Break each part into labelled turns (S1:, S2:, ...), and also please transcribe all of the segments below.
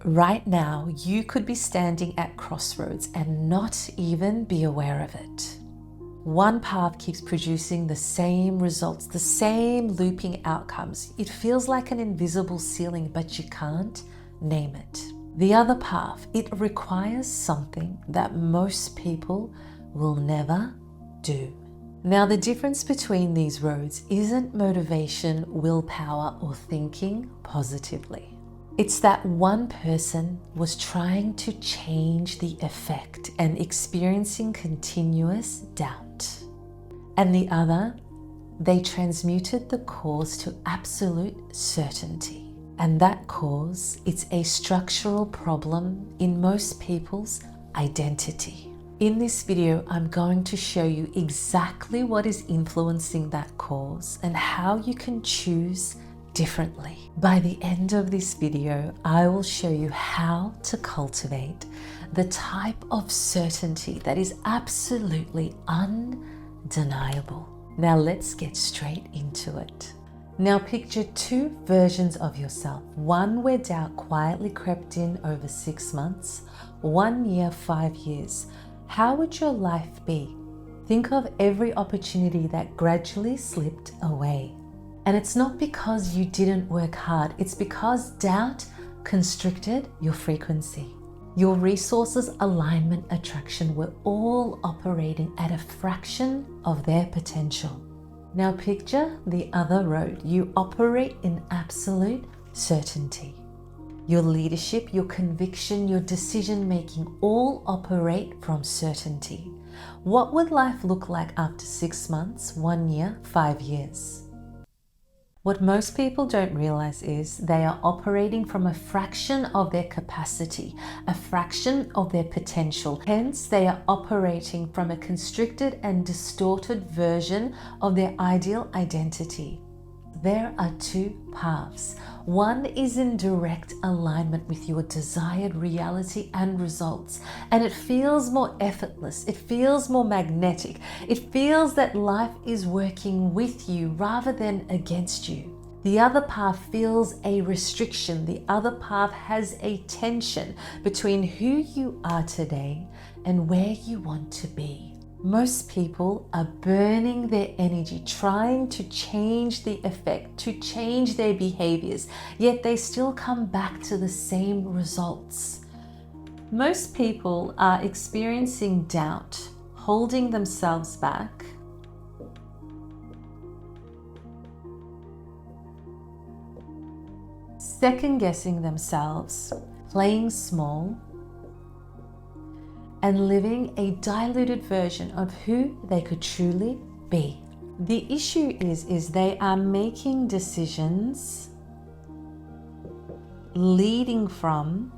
S1: Right now, you could be standing at crossroads and not even be aware of it. One path keeps producing the same results, the same looping outcomes. It feels like an invisible ceiling, but you can't name it. The other path, it requires something that most people will never do. Now, the difference between these roads isn't motivation, willpower, or thinking positively. It's that one person was trying to change the effect and experiencing continuous doubt. And the other, they transmuted the cause to absolute certainty. And that cause, it's a structural problem in most people's identity. In this video, I'm going to show you exactly what is influencing that cause and how you can choose differently. By the end of this video, I will show you how to cultivate the type of certainty that is absolutely undeniable. Now let's get straight into it. Now picture two versions of yourself. One where doubt quietly crept in over 6 months, 1 year, 5 years. How would your life be? Think of every opportunity that gradually slipped away. And it's not because you didn't work hard, it's because doubt constricted your frequency. Your resources, alignment, attraction were all operating at a fraction of their potential. Now picture the other road. You operate in absolute certainty. Your leadership, your conviction, your decision making all operate from certainty. What would life look like after 6 months, 1 year, 5 years? What most people don't realize is they are operating from a fraction of their capacity, a fraction of their potential. Hence, they are operating from a constricted and distorted version of their ideal identity. There are two paths. One is in direct alignment with your desired reality and results, and it feels more effortless, it feels more magnetic, it feels that life is working with you rather than against you. The other path feels a restriction. The other path has a tension between who you are today and where you want to be. Most people are burning their energy trying to change the effect, to change their behaviors, yet they still come back to the same results. Most people are experiencing doubt, holding themselves back, second-guessing themselves, playing small, and living a diluted version of who they could truly be. The issue is they are making decisions leading from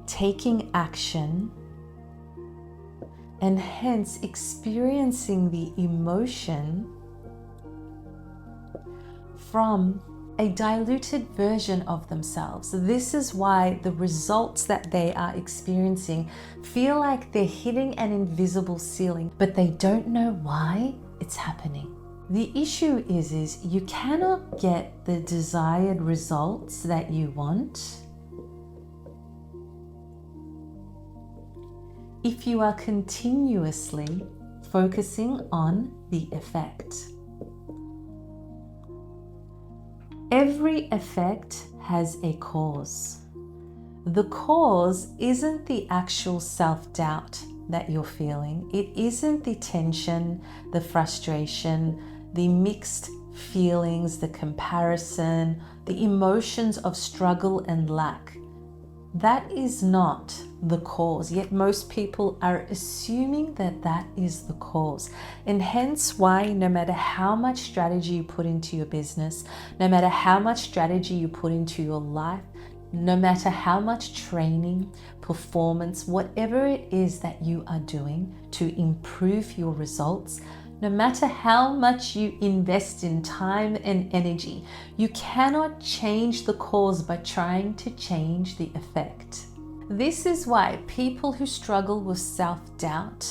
S1: taking action and hence experiencing the emotion from a diluted version of themselves. This is why the results that they are experiencing feel like they're hitting an invisible ceiling, but they don't know why it's happening. The issue is you cannot get the desired results that you want if you are continuously focusing on the effect. Every effect has a cause. The cause isn't the actual self-doubt that you're feeling. It isn't the tension, the frustration, the mixed feelings, the comparison, the emotions of struggle and lack. That is not the cause, yet most people are assuming that that is the cause. And hence why no matter how much strategy you put into your business, no matter how much strategy you put into your life, no matter how much training, performance, whatever it is that you are doing to improve your results, no matter how much you invest in time and energy, you cannot change the cause by trying to change the effect. This is why people who struggle with self-doubt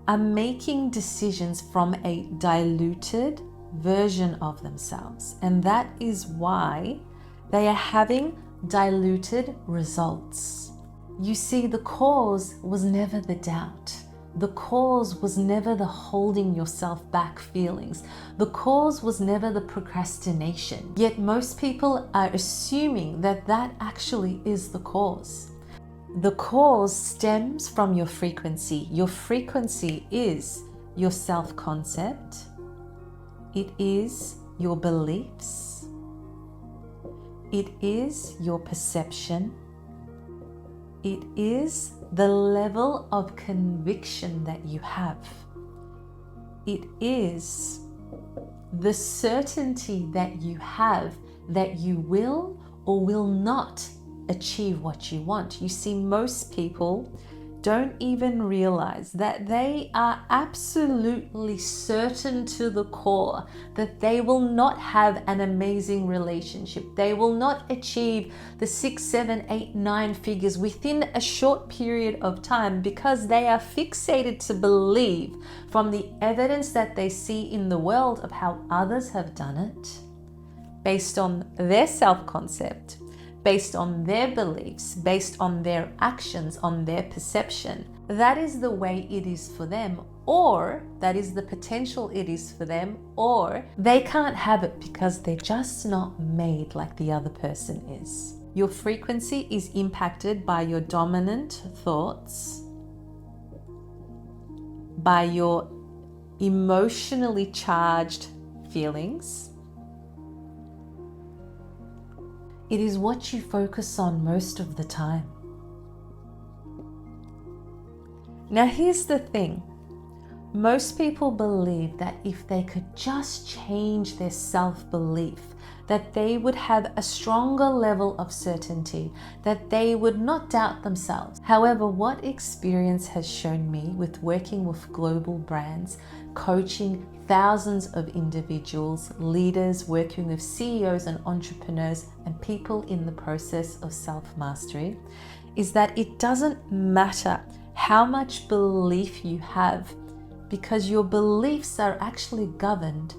S1: are making decisions from a diluted version of themselves. And that is why They are having diluted results. You see, the cause was never the doubt. The cause was never the holding yourself back feelings. The cause was never the procrastination. Yet most people are assuming that that actually is the cause. The cause stems from your frequency. Your frequency is your self-concept. It is your beliefs. It is your perception. It is the level of conviction that you have. It is the certainty that you have that you will or will not achieve what you want. You see, most people don't even realize that they are absolutely certain to the core that they will not have an amazing relationship. They will not achieve the 6, 7, 8, 9 figures within a short period of time because they are fixated to believe from the evidence that they see in the world of how others have done it, based on their self-concept, based on their beliefs, based on their actions, on their perception. That is the way it is for them, or that is the potential it is for them, or they can't have it because they're just not made like the other person is. Your frequency is impacted by your dominant thoughts, by your emotionally charged feelings. It is what you focus on most of the time. Now, here's the thing. Most people believe that if they could just change their self-belief, that they would have a stronger level of certainty, that they would not doubt themselves. However, what experience has shown me with working with global brands, coaching thousands of individuals, leaders, working with CEOs and entrepreneurs and people in the process of self-mastery, is that it doesn't matter how much belief you have, because your beliefs are actually governed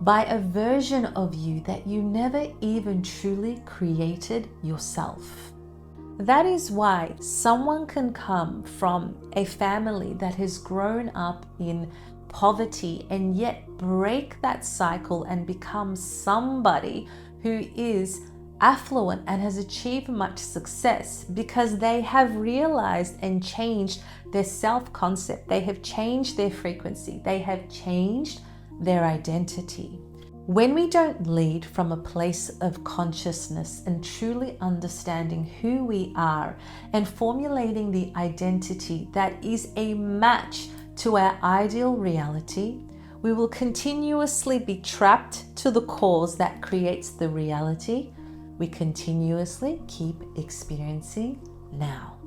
S1: by a version of you that you never even truly created yourself. That is why someone can come from a family that has grown up in poverty and yet break that cycle and become somebody who is affluent and has achieved much success, because they have realized and changed their self-concept. They have changed their frequency. They have changed their identity. When we don't lead from a place of consciousness and truly understanding who we are and formulating the identity that is a match to our ideal reality, we will continuously be trapped to the cause that creates the reality we continuously keep experiencing now.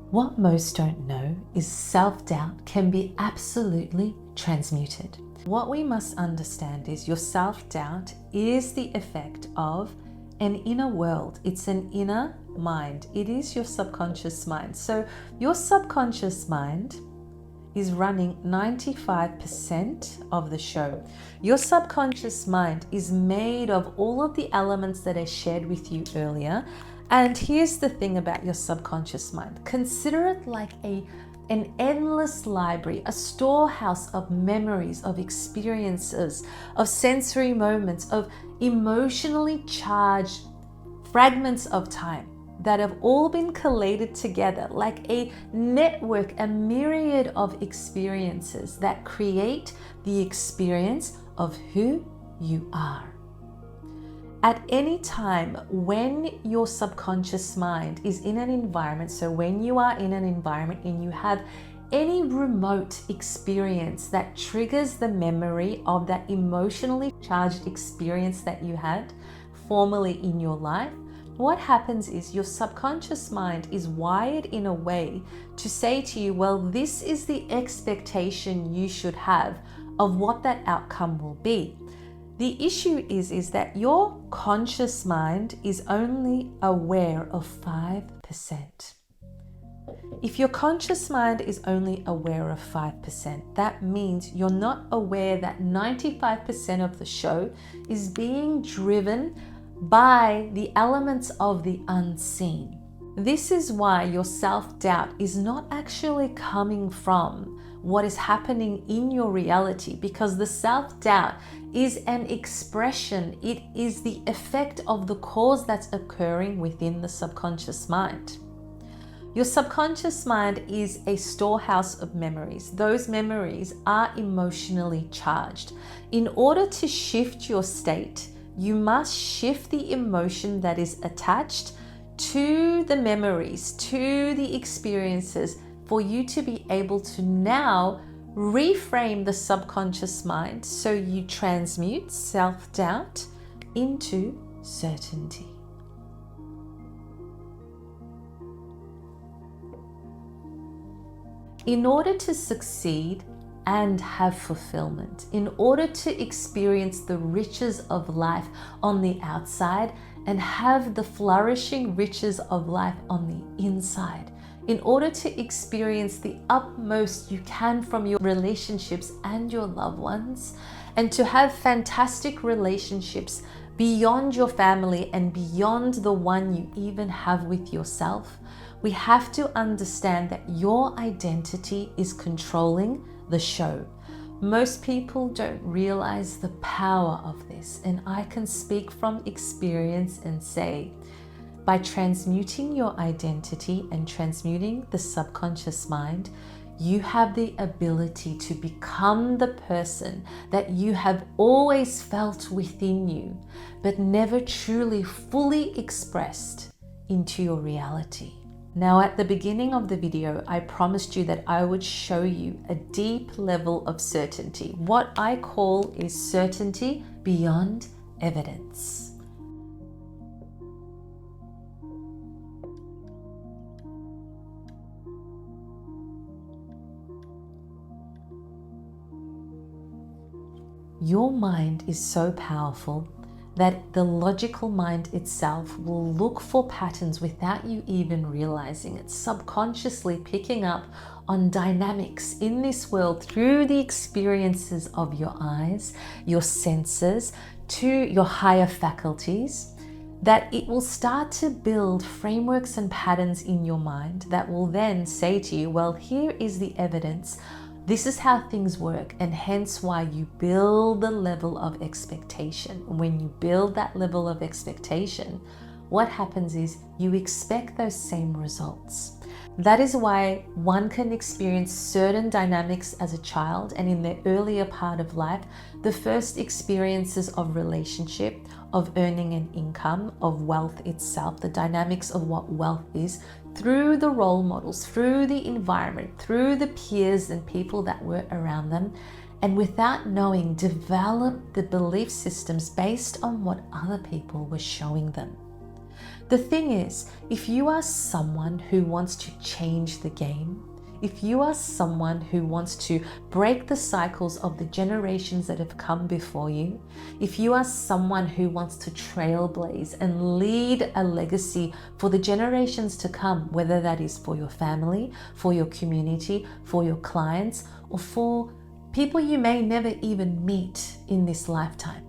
S1: What most don't know is self-doubt can be absolutely transmuted. What we must understand is your self-doubt is the effect of an inner world. It's an inner mind. It is your subconscious mind. So your subconscious mind is running 95% of the show. Your subconscious mind is made of all of the elements that I shared with you earlier. And here's the thing about your subconscious mind. Consider it like an endless library, a storehouse of memories, of experiences, of sensory moments, of emotionally charged fragments of time that have all been collated together like a network, a myriad of experiences that create the experience of who you are. At any time when your subconscious mind is in an environment, so when you are in an environment and you have any remote experience that triggers the memory of that emotionally charged experience that you had formerly in your life, what happens is your subconscious mind is wired in a way to say to you, well, this is the expectation you should have of what that outcome will be. The issue is that your conscious mind is only aware of 5%. If your conscious mind is only aware of 5%, that means you're not aware that 95% of the show is being driven by the elements of the unseen. This is why your self-doubt is not actually coming from what is happening in your reality, because the self-doubt is an expression, it is the effect of the cause that's occurring within the subconscious mind. Your subconscious mind is a storehouse of memories. Those memories are emotionally charged. In order to shift your state, you must shift the emotion that is attached to the memories, to the experiences, for you to be able to now reframe the subconscious mind so you transmute self-doubt into certainty. In order to succeed and have fulfillment, in order to experience the riches of life on the outside and have the flourishing riches of life on the inside, in order to experience the utmost you can from your relationships and your loved ones, and to have fantastic relationships beyond your family and beyond the one you even have with yourself, we have to understand that your identity is controlling the show. Most people don't realize the power of this, and I can speak from experience and say, by transmuting your identity and transmuting the subconscious mind, you have the ability to become the person that you have always felt within you, but never truly fully expressed into your reality. Now, at the beginning of the video, I promised you that I would show you a deep level of certainty. What I call is certainty beyond evidence. Your mind is so powerful that the logical mind itself will look for patterns without you even realizing it, subconsciously picking up on dynamics in this world through the experiences of your eyes, your senses, to your higher faculties, that it will start to build frameworks and patterns in your mind that will then say to you, well, here is the evidence. This is how things work, and hence why you build the level of expectation. When you build that level of expectation, what happens is you expect those same results. That is why one can experience certain dynamics as a child, and in the earlier part of life, the first experiences of relationship, of earning an income, of wealth itself, the dynamics of what wealth is, through the role models, through the environment, through the peers and people that were around them, and without knowing, develop the belief systems based on what other people were showing them. The thing is, if you are someone who wants to change the game, if you are someone who wants to break the cycles of the generations that have come before you, if you are someone who wants to trailblaze and lead a legacy for the generations to come, whether that is for your family, for your community, for your clients, or for people you may never even meet in this lifetime,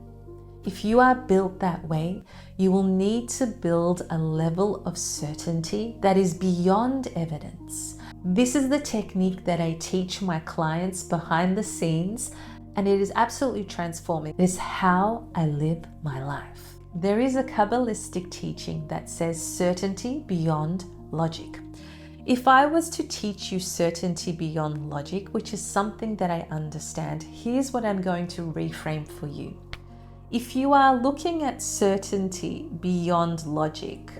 S1: if you are built that way, you will need to build a level of certainty that is beyond evidence. This is the technique that I teach my clients behind the scenes, and it is absolutely transforming. It is how I live my life. There is a Kabbalistic teaching that says certainty beyond logic. If I was to teach you certainty beyond logic, which is something that I understand, here's what I'm going to reframe for you. If you are looking at certainty beyond logic,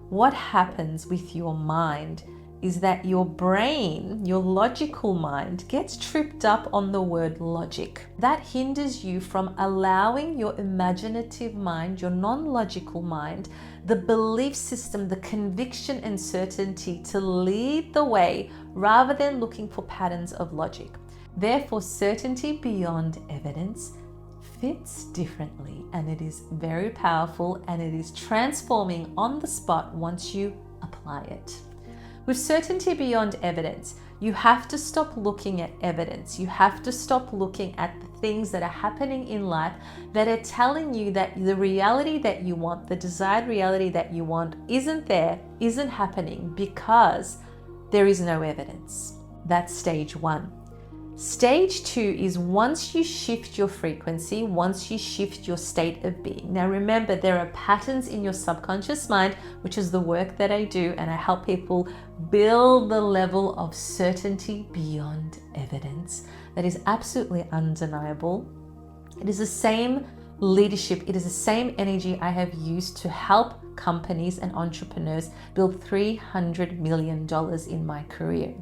S1: what happens with your mind is that your brain, your logical mind, gets tripped up on the word logic. That hinders you from allowing your imaginative mind, your non-logical mind, the belief system, the conviction and certainty to lead the way rather than looking for patterns of logic. Therefore, certainty beyond evidence fits differently, and it is very powerful, and it is transforming on the spot once you apply it. With certainty beyond evidence, you have to stop looking at evidence. You have to stop looking at the things that are happening in life that are telling you that the reality that you want, the desired reality that you want, isn't there, isn't happening because there is no evidence. That's stage one. Stage two is once you shift your frequency, once you shift your state of being. Now remember, there are patterns in your subconscious mind, which is the work that I do, and I help people build the level of certainty beyond evidence that is absolutely undeniable. It is the same leadership, it is the same energy I have used to help companies and entrepreneurs build $300 million in my career.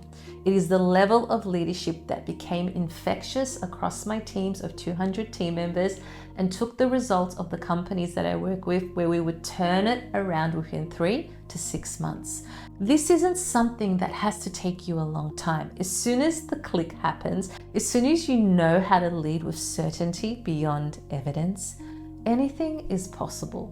S1: It is the level of leadership that became infectious across my teams of 200 team members and took the results of the companies that I work with, where we would turn it around within 3 to 6 months. This isn't something that has to take you a long time. As soon as the click happens, as soon as you know how to lead with certainty beyond evidence, anything is possible.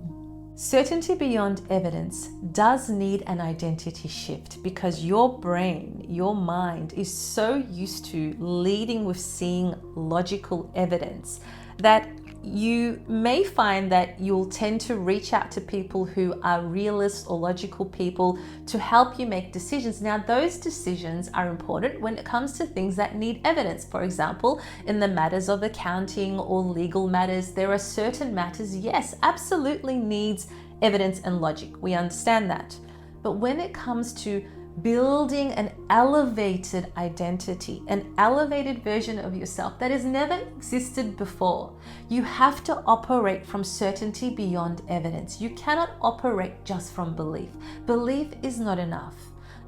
S1: Certainty beyond evidence does need an identity shift because your brain, your mind is so used to leading with seeing logical evidence that you may find that you'll tend to reach out to people who are realists or logical people to help you make decisions. Now, those decisions are important when it comes to things that need evidence. For example, in the matters of accounting or legal matters, there are certain matters, yes, absolutely needs evidence and logic. We understand that. But when it comes to building an elevated identity, an elevated version of yourself that has never existed before, you have to operate from certainty beyond evidence. You cannot operate just from belief. Belief is not enough.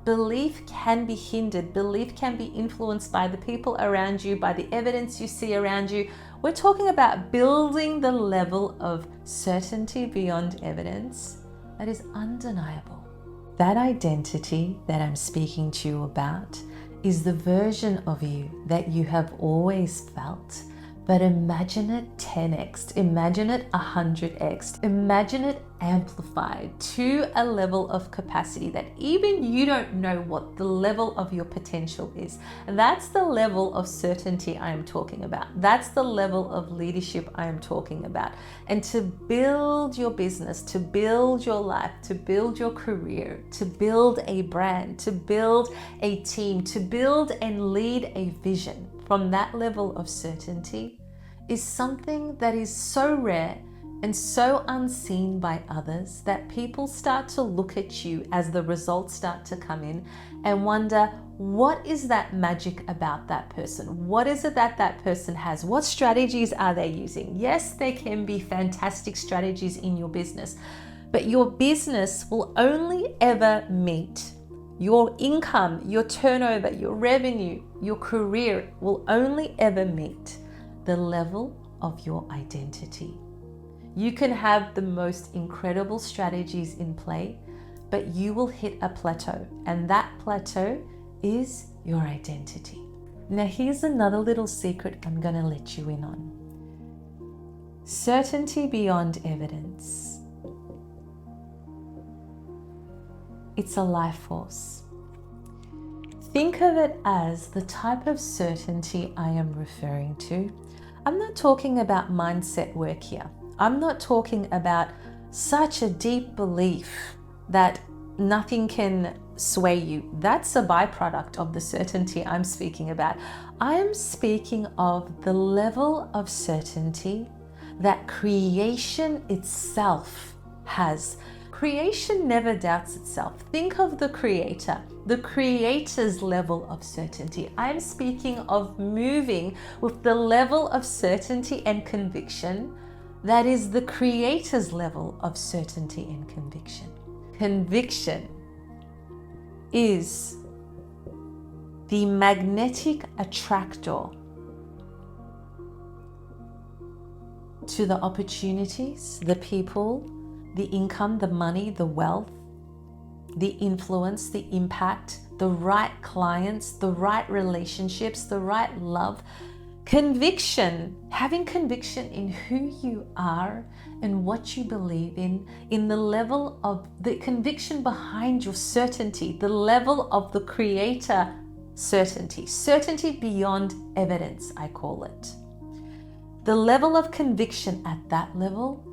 S1: Belief can be hindered. Belief can be influenced by the people around you, by the evidence you see around you. We're talking about building the level of certainty beyond evidence that is undeniable. That identity that I'm speaking to you about is the version of you that you have always felt. But imagine it 10x, imagine it 100x, imagine it amplified to a level of capacity that even you don't know what the level of your potential is. And that's the level of certainty I am talking about. That's the level of leadership I am talking about. And to build your business, to build your life, to build your career, to build a brand, to build a team, to build and lead a vision from that level of certainty is something that is so rare and so unseen by others that people start to look at you as the results start to come in and wonder, what is that magic about that person? What is it that that person has? What strategies are they using? Yes, there can be fantastic strategies in your business, but your business will only ever meet your income, your turnover, your revenue, your career will only ever meet the level of your identity. You can have the most incredible strategies in play, but you will hit a plateau, and that plateau is your identity. Now, here's another little secret I'm going to let you in on. Certainty beyond evidence. It's a life force. Think of it as the type of certainty I am referring to. I'm not talking about mindset work here. I'm not talking about such a deep belief that nothing can sway you. That's a byproduct of the certainty I'm speaking about. I am speaking of the level of certainty that creation itself has. Creation never doubts itself. Think of the creator, the creator's level of certainty. I'm speaking of moving with the level of certainty and conviction that is the creator's level of certainty and conviction. Conviction is the magnetic attractor to the opportunities, the people, the income, the money, the wealth, the influence, the impact, the right clients, the right relationships, the right love. Conviction, having conviction in who you are and what you believe in the level of the conviction behind your certainty, the level of the creator certainty beyond evidence, I call it. The level of conviction at that level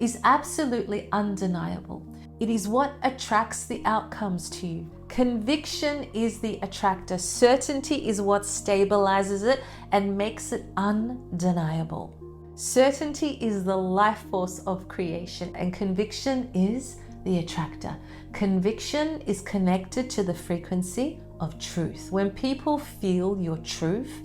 S1: is absolutely undeniable. It is what attracts the outcomes to you. Conviction is the attractor. Certainty is what stabilizes it and makes it undeniable. Certainty is the life force of creation, and conviction is the attractor. Conviction is connected to the frequency of truth. When people feel your truth,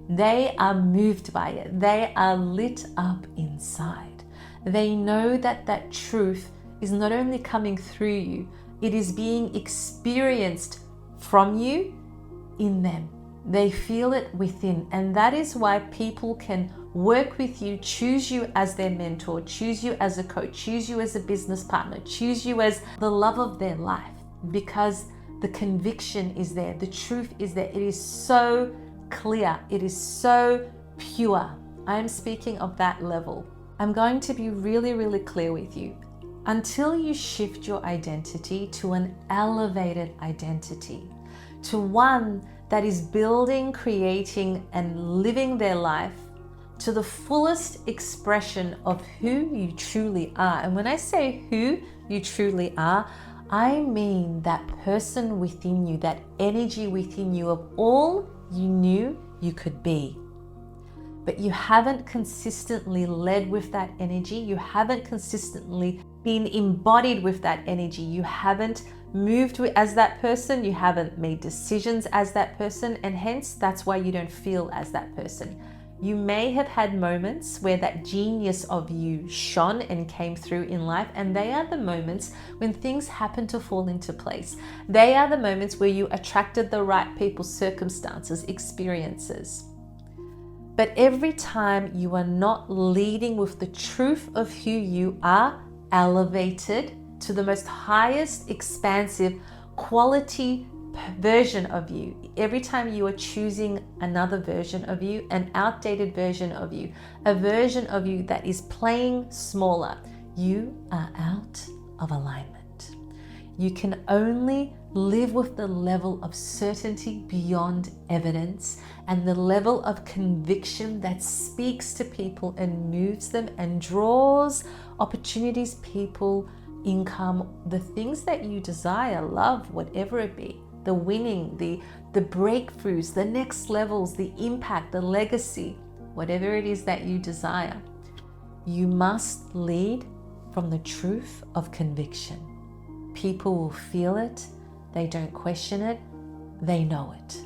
S1: they are moved by it. They are lit up inside. They know that that truth is not only coming through you, it is being experienced from you in them. They feel it within. And that is why people can work with you, choose you as their mentor, choose you as a coach, choose you as a business partner, choose you as the love of their life, because the conviction is there. The truth is there. It is so clear. It is so pure. I am speaking of that level. I'm going to be really, really clear with you. Until you shift your identity to an elevated identity, to one that is building, creating, and living their life to the fullest expression of who you truly are. And when I say who you truly are, I mean that person within you, that energy within you of all you knew you could be. But you haven't consistently led with that energy. You haven't consistently been embodied with that energy. You haven't moved as that person. You haven't made decisions as that person. And hence, that's why you don't feel as that person. You may have had moments where that genius of you shone and came through in life, and they are the moments when things happen to fall into place. They are the moments where you attracted the right people, circumstances, experiences. But every time you are not leading with the truth of who you are, elevated to the most highest, expansive, quality version of you, every time you are choosing another version of you, an outdated version of you, a version of you that is playing smaller, you are out of alignment. You can only live with the level of certainty beyond evidence and the level of conviction that speaks to people and moves them and draws opportunities, people, income, the things that you desire, love, whatever it be, the winning, the breakthroughs, the next levels, the impact, the legacy, whatever it is that you desire. You must lead from the truth of conviction. People will feel it. They don't question it. They know it.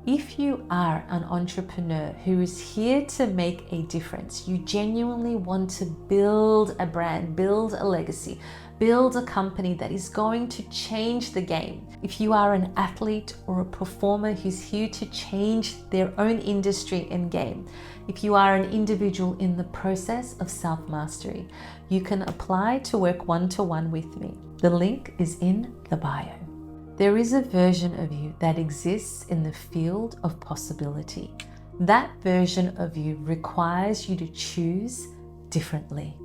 S1: If you are an entrepreneur who is here to make a difference, you genuinely want to build a brand, build a legacy, build a company that is going to change the game. If you are an athlete or a performer who's here to change their own industry and game, if you are an individual in the process of self-mastery, you can apply to work one-to-one with me. The link is in the bio. There is a version of you that exists in the field of possibility. That version of you requires you to choose differently.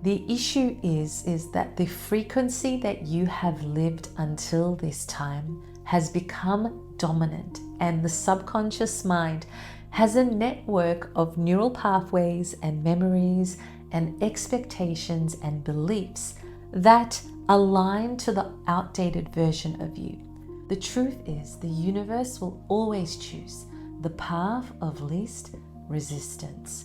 S1: The issue is that the frequency that you have lived until this time has become dominant, and the subconscious mind has a network of neural pathways and memories and expectations and beliefs that align to the outdated version of you. The truth is, the universe will always choose the path of least resistance.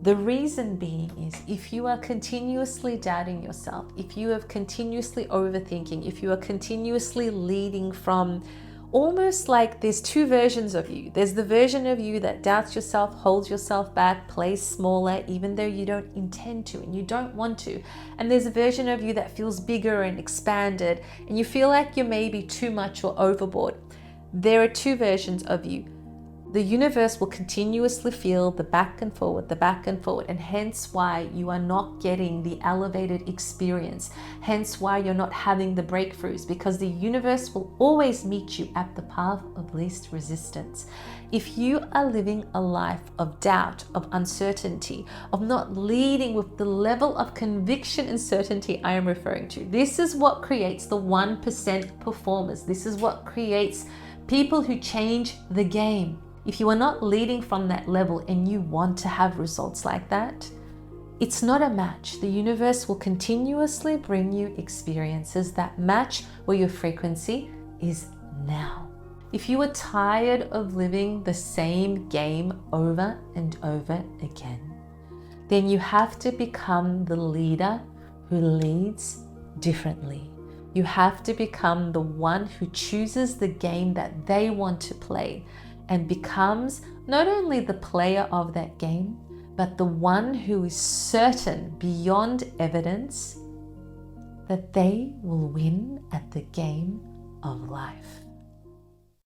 S1: The reason being is, if you are continuously doubting yourself, if you are continuously overthinking, if you are continuously leading from almost like there's two versions of you. There's the version of you that doubts yourself, holds yourself back, plays smaller, even though you don't intend to and you don't want to. And there's a version of you that feels bigger and expanded, and you feel like you're maybe too much or overboard. There are two versions of you. The universe will continuously feel the back and forward, and hence why you are not getting the elevated experience, hence why you're not having the breakthroughs, because the universe will always meet you at the path of least resistance. If you are living a life of doubt, of uncertainty, of not leading with the level of conviction and certainty I am referring to, this is what creates the 1% performers. This is what creates people who change the game. If you are not leading from that level and you want to have results like that, it's not a match. The universe will continuously bring you experiences that match where your frequency is now. If you are tired of living the same game over and over again, then you have to become the leader who leads differently. You have to become the one who chooses the game that they want to play and becomes not only the player of that game, but the one who is certain beyond evidence that they will win at the game of life.